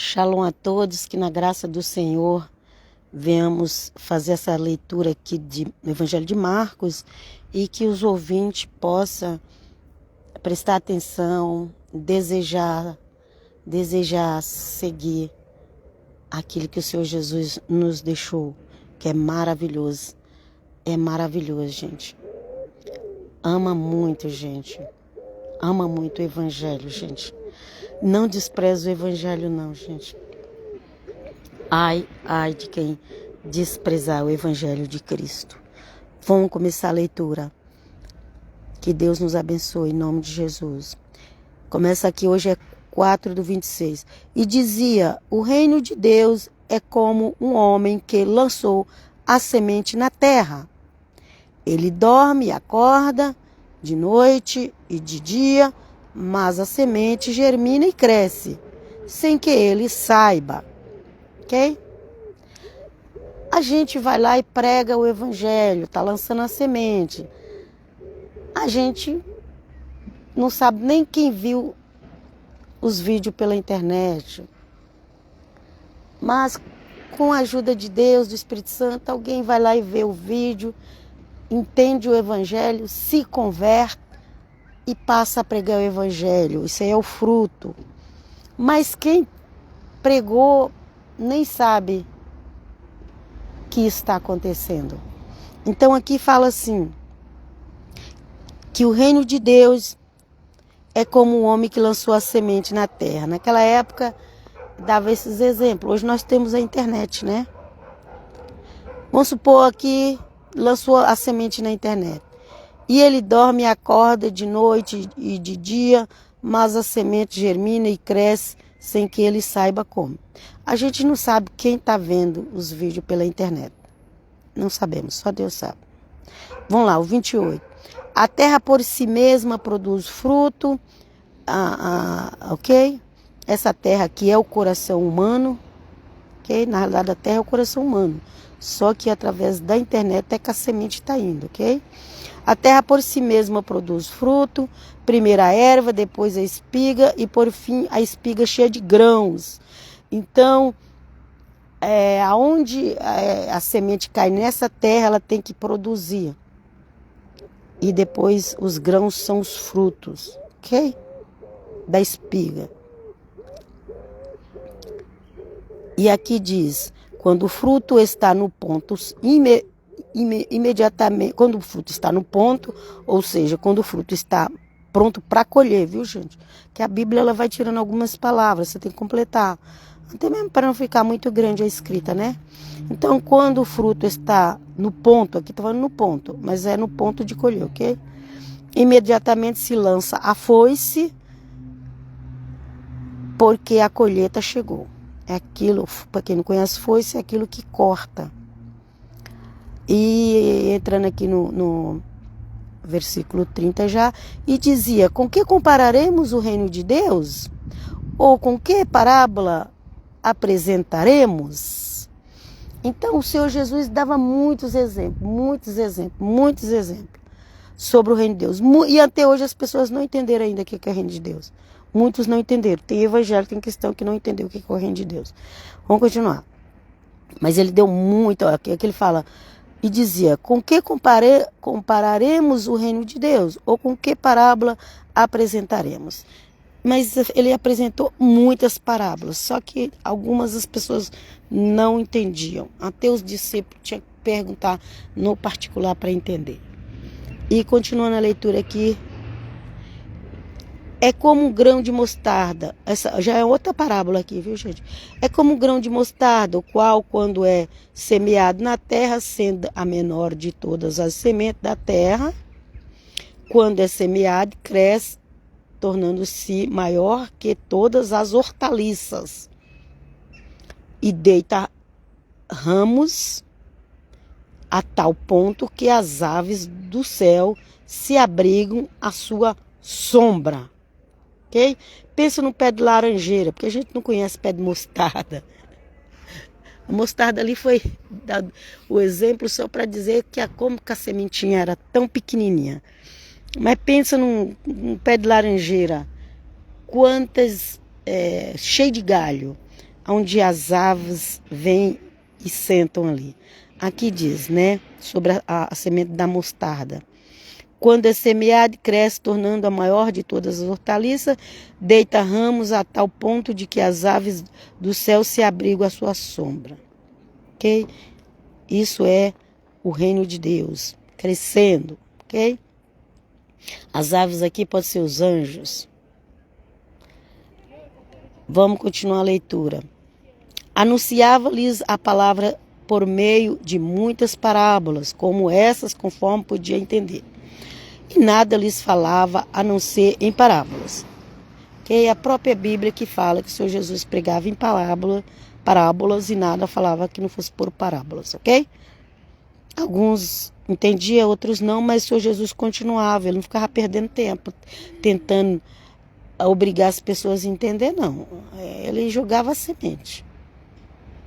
Shalom a todos, que na graça do Senhor venhamos fazer essa leitura aqui do Evangelho de Marcos e que os ouvintes possam prestar atenção, desejar seguir aquilo que o Senhor Jesus nos deixou, que é maravilhoso. É maravilhoso, gente. Ama muito, gente. Ama muito o Evangelho, gente. Não despreza o Evangelho, não, gente. Ai de quem desprezar o Evangelho de Cristo. Vamos começar a leitura. Que Deus nos abençoe, em nome de Jesus. Começa aqui, hoje é 4:26. E dizia, o reino de Deus é como um homem que lançou a semente na terra. Ele dorme e acorda de noite e de dia, mas a semente germina e cresce, sem que ele saiba. Ok? A gente vai lá e prega o evangelho, está lançando a semente. A gente não sabe nem quem viu os vídeos pela internet. Mas com a ajuda de Deus, do Espírito Santo, alguém vai lá e vê o vídeo, entende o evangelho, se converte e passa a pregar o evangelho. Isso aí é o fruto. Mas quem pregou nem sabe que está acontecendo. Então aqui fala assim, que o reino de Deus é como um homem que lançou a semente na terra. Naquela época dava esses exemplos. Hoje nós temos a internet, né? Vamos supor aqui, lançou a semente na internet. E ele dorme e acorda de noite e de dia, mas a semente germina e cresce sem que ele saiba como. A gente não sabe quem está vendo os vídeos pela internet. Não sabemos, só Deus sabe. Vamos lá, o 28. A terra por si mesma produz fruto, ok? Essa terra aqui é o coração humano, ok? Na realidade a terra é o coração humano, só que através da internet é que a semente está indo, ok? A terra por si mesma produz fruto, primeiro a erva, depois a espiga e por fim a espiga cheia de grãos. Então, aonde a semente cai nessa terra, ela tem que produzir. E depois os grãos são os frutos, ok? Da espiga. E aqui diz, quando o fruto está no ponto, imediatamente, quando o fruto está no ponto, ou seja, quando o fruto está pronto para colher, viu, gente? Que a Bíblia ela vai tirando algumas palavras, você tem que completar. Até mesmo para não ficar muito grande a escrita, né? Então, quando o fruto está no ponto, aqui está falando no ponto, mas é no ponto de colher, ok? Imediatamente se lança a foice, porque a colheita chegou. É aquilo, para quem não conhece foice, é aquilo que corta. E entrando aqui no versículo 30 já, e dizia, com que compararemos o reino de Deus? Ou com que parábola apresentaremos? Então o Senhor Jesus dava muitos exemplos sobre o reino de Deus. E até hoje as pessoas não entenderam ainda o que é o reino de Deus. Muitos não entenderam. Tem evangélico, tem cristão que não entendeu o que é o reino de Deus. Vamos continuar. Mas ele deu muito, aqui ele fala, e dizia, com que compararemos o reino de Deus? Ou com que parábola apresentaremos? Mas ele apresentou muitas parábolas, só que algumas as pessoas não entendiam. Até os discípulos tinham que perguntar no particular para entender. E continuando a leitura aqui, é como um grão de mostarda. Essa já é outra parábola aqui, viu, gente? É como um grão de mostarda, o qual, quando é semeado na terra, sendo a menor de todas as sementes da terra, quando é semeado, cresce, tornando-se maior que todas as hortaliças. E deita ramos a tal ponto que as aves do céu se abrigam à sua sombra. Ok? Pensa no pé de laranjeira, porque a gente não conhece pé de mostarda. A mostarda ali foi dado o exemplo só para dizer como que a sementinha era tão pequenininha. Mas pensa num pé de laranjeira, quantas cheio de galho. onde as aves vêm e sentam ali. Aqui diz, né, sobre a semente da mostarda. Quando é semeada, cresce, tornando a maior de todas as hortaliças, deita ramos a tal ponto de que as aves do céu se abrigam à sua sombra. Ok? Isso é o reino de Deus, crescendo, ok? As aves aqui podem ser os anjos. Vamos continuar a leitura. Anunciava-lhes a palavra por meio de muitas parábolas, como essas, conforme podia entender. E nada lhes falava a não ser em parábolas. Okay? A própria Bíblia que fala que o Senhor Jesus pregava em parábolas e nada falava que não fosse por parábolas, ok? Alguns entendiam, outros não, mas o Senhor Jesus continuava, ele não ficava perdendo tempo tentando obrigar as pessoas a entender, não. Ele jogava a semente.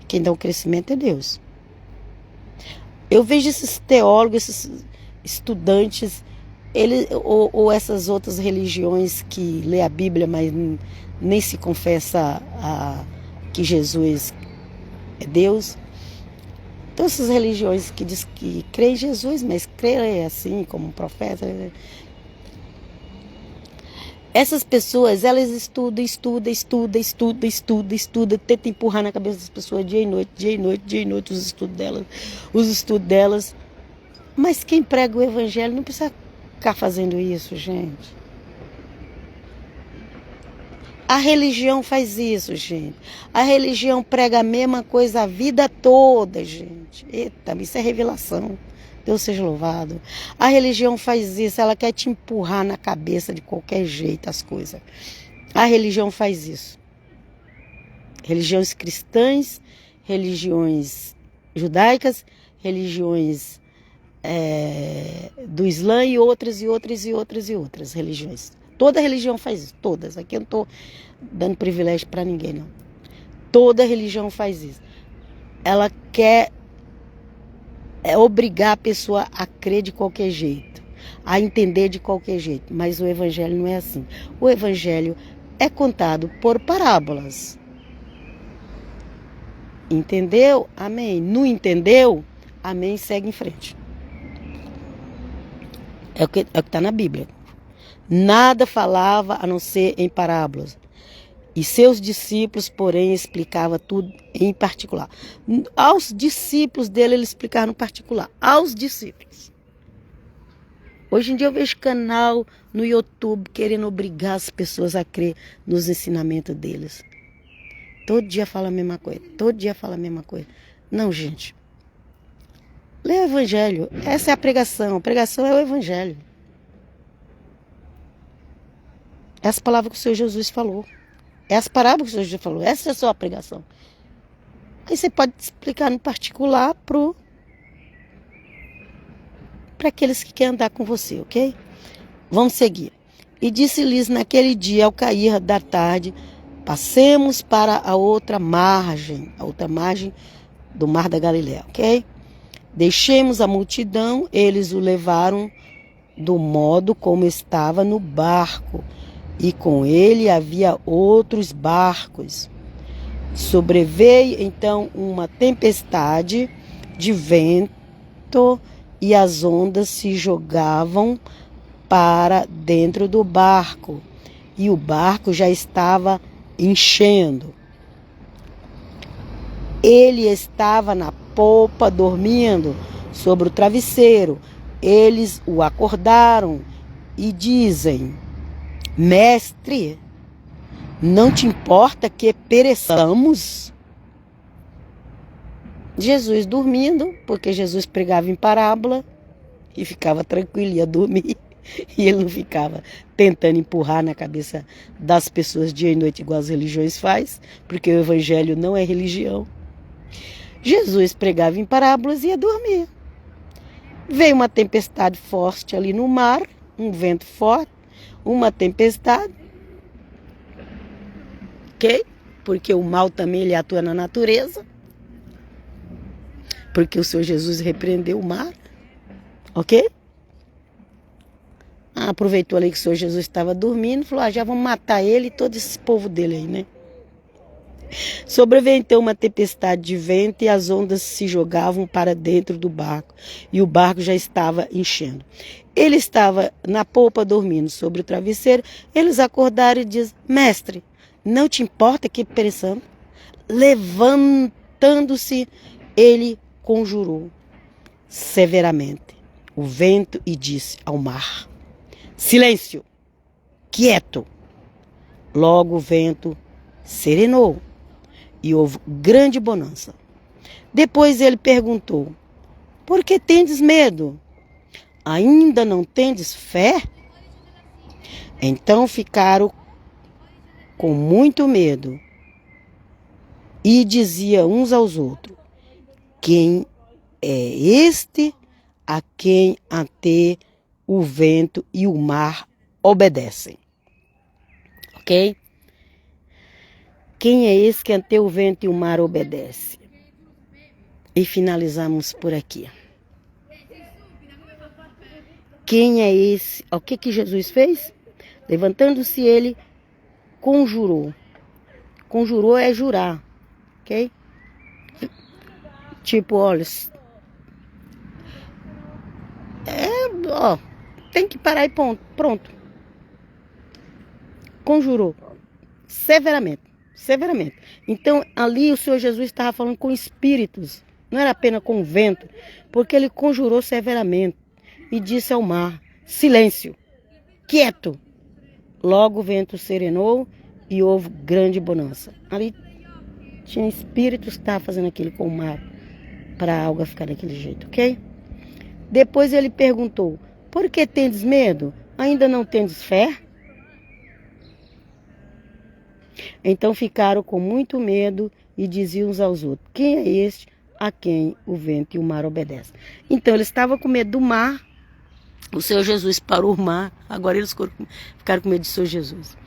Quem dá o crescimento é Deus. Eu vejo esses teólogos, esses estudantes, ou essas outras religiões que lê a Bíblia, mas nem se confessa que Jesus é Deus. Então essas religiões que diz que crê em Jesus, mas crê assim como um profeta. Essas pessoas, elas estudam, tentam empurrar na cabeça das pessoas dia e noite, os estudos delas. Mas quem prega o evangelho não precisa ficar fazendo isso, gente. A religião faz isso, gente. A religião prega a mesma coisa a vida toda, gente. Eita, isso é revelação. Deus seja louvado. A religião faz isso, ela quer te empurrar na cabeça de qualquer jeito as coisas. A religião faz isso. Religiões cristãs, religiões judaicas, religiões do Islã e outras religiões. Toda religião faz isso, todas. Aqui eu não estou dando privilégio para ninguém, não. Toda religião faz isso. Ela quer obrigar a pessoa a crer de qualquer jeito, a entender de qualquer jeito. Mas o evangelho não é assim. O evangelho é contado por parábolas. Entendeu? Amém. Não entendeu? Amém. Segue em frente. É o que está na Bíblia. Nada falava a não ser em parábolas. E seus discípulos, porém, explicavam tudo em particular. Aos discípulos dele, ele explicava no particular. Aos discípulos. Hoje em dia eu vejo canal no YouTube querendo obrigar as pessoas a crer nos ensinamentos deles. Todo dia fala a mesma coisa. Não, gente. Lê o evangelho. Essa é a pregação. A pregação é o evangelho. É as palavras que o Senhor Jesus falou. É as parábolas que o Senhor Jesus falou. Essa é a sua pregação. Aí você pode explicar no particular para aqueles que querem andar com você, ok? Vamos seguir. E disse-lhes naquele dia, ao cair da tarde, passemos para a outra margem do mar da Galileia, ok? Deixemos a multidão, eles o levaram do modo como estava no barco, e com ele havia outros barcos. Sobreveio então uma tempestade de vento e as ondas se jogavam para dentro do barco, e o barco já estava enchendo. Ele estava na popa dormindo sobre o travesseiro. Eles o acordaram e dizem: Mestre, não te importa que pereçamos? Jesus dormindo, porque Jesus pregava em parábola e ficava tranquilo, ia dormir. E ele não ficava tentando empurrar na cabeça das pessoas dia e noite igual as religiões faz, porque o evangelho não é religião. Jesus pregava em parábolas e ia dormir. Veio uma tempestade forte ali no mar, um vento forte, uma tempestade, ok? Porque o mal também ele atua na natureza, porque o Senhor Jesus repreendeu o mar, ok? Aproveitou ali que o Senhor Jesus estava dormindo e falou: já vamos matar ele e todo esse povo dele aí, né? Sobreveio então uma tempestade de vento e as ondas se jogavam para dentro do barco e o barco já estava enchendo. Ele estava na polpa dormindo sobre o travesseiro. Eles acordaram e dizem: Mestre, não te importa que pereçamos? Levantando-se, ele conjurou severamente o vento e disse ao mar: Silêncio, quieto. Logo o vento serenou e houve grande bonança. Depois ele perguntou: Por que tendes medo? Ainda não tendes fé? Então ficaram com muito medo e diziam uns aos outros: Quem é este a quem até o vento e o mar obedecem? Ok? Quem é esse que até o vento e o mar obedece? E finalizamos por aqui. Quem é esse? O que Jesus fez? Levantando-se ele, conjurou. Conjurou é jurar, ok? Tipo, olha, tem que parar e pronto. Conjurou severamente. Então, ali o Senhor Jesus estava falando com espíritos, não era apenas com o vento, porque ele conjurou severamente e disse ao mar: Silêncio, quieto. Logo o vento serenou e houve grande bonança. Ali tinha espíritos que estavam fazendo aquilo com o mar para a alga ficar daquele jeito, ok? Depois ele perguntou: Por que tendes medo? Ainda não tendes fé? Então ficaram com muito medo e diziam uns aos outros: Quem é este a quem o vento e o mar obedecem? Então eles estavam com medo do mar. O Senhor Jesus parou o mar. Agora eles ficaram com medo do Senhor Jesus.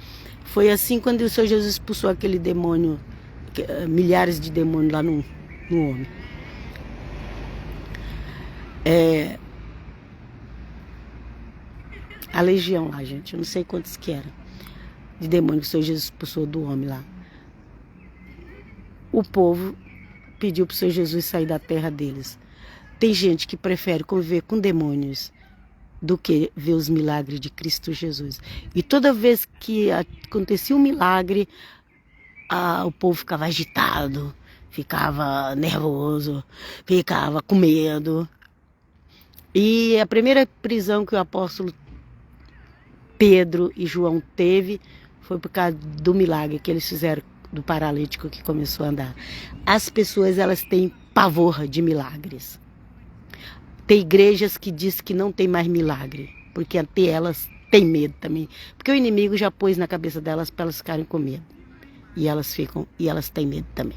Foi assim quando o Senhor Jesus expulsou aquele demônio, milhares de demônios lá no homem. A legião lá, gente, eu não sei quantos que eram, de demônio que o Senhor Jesus expulsou do homem lá. O povo pediu para o Senhor Jesus sair da terra deles. Tem gente que prefere conviver com demônios do que ver os milagres de Cristo Jesus. E toda vez que acontecia um milagre, o povo ficava agitado, ficava nervoso, ficava com medo. E a primeira prisão que o apóstolo Pedro e João teve foi por causa do milagre que eles fizeram do paralítico que começou a andar. As pessoas, elas têm pavor de milagres. Tem igrejas que dizem que não tem mais milagre, porque até elas têm medo também. Porque o inimigo já pôs na cabeça delas para elas ficarem com medo. E elas têm medo também.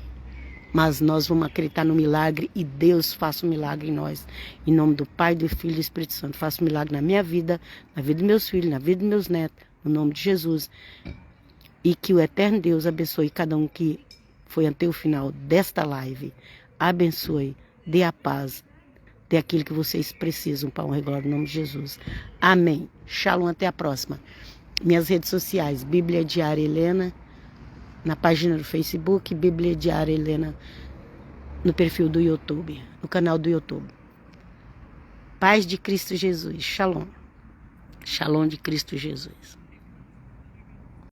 Mas nós vamos acreditar no milagre e Deus faça um milagre em nós. Em nome do Pai, do Filho e do Espírito Santo. Faça um milagre na minha vida, na vida dos meus filhos, na vida dos meus netos, no nome de Jesus. E que o eterno Deus abençoe cada um que foi até o final desta live. Abençoe, dê a paz, dê aquilo que vocês precisam para honrar e glória no nome de Jesus. Amém. Shalom, até a próxima. Minhas redes sociais, Bíblia Diária Helena, na página do Facebook, Bíblia Diária Helena, no perfil do YouTube, no canal do YouTube. Paz de Cristo Jesus. Shalom. Shalom de Cristo Jesus.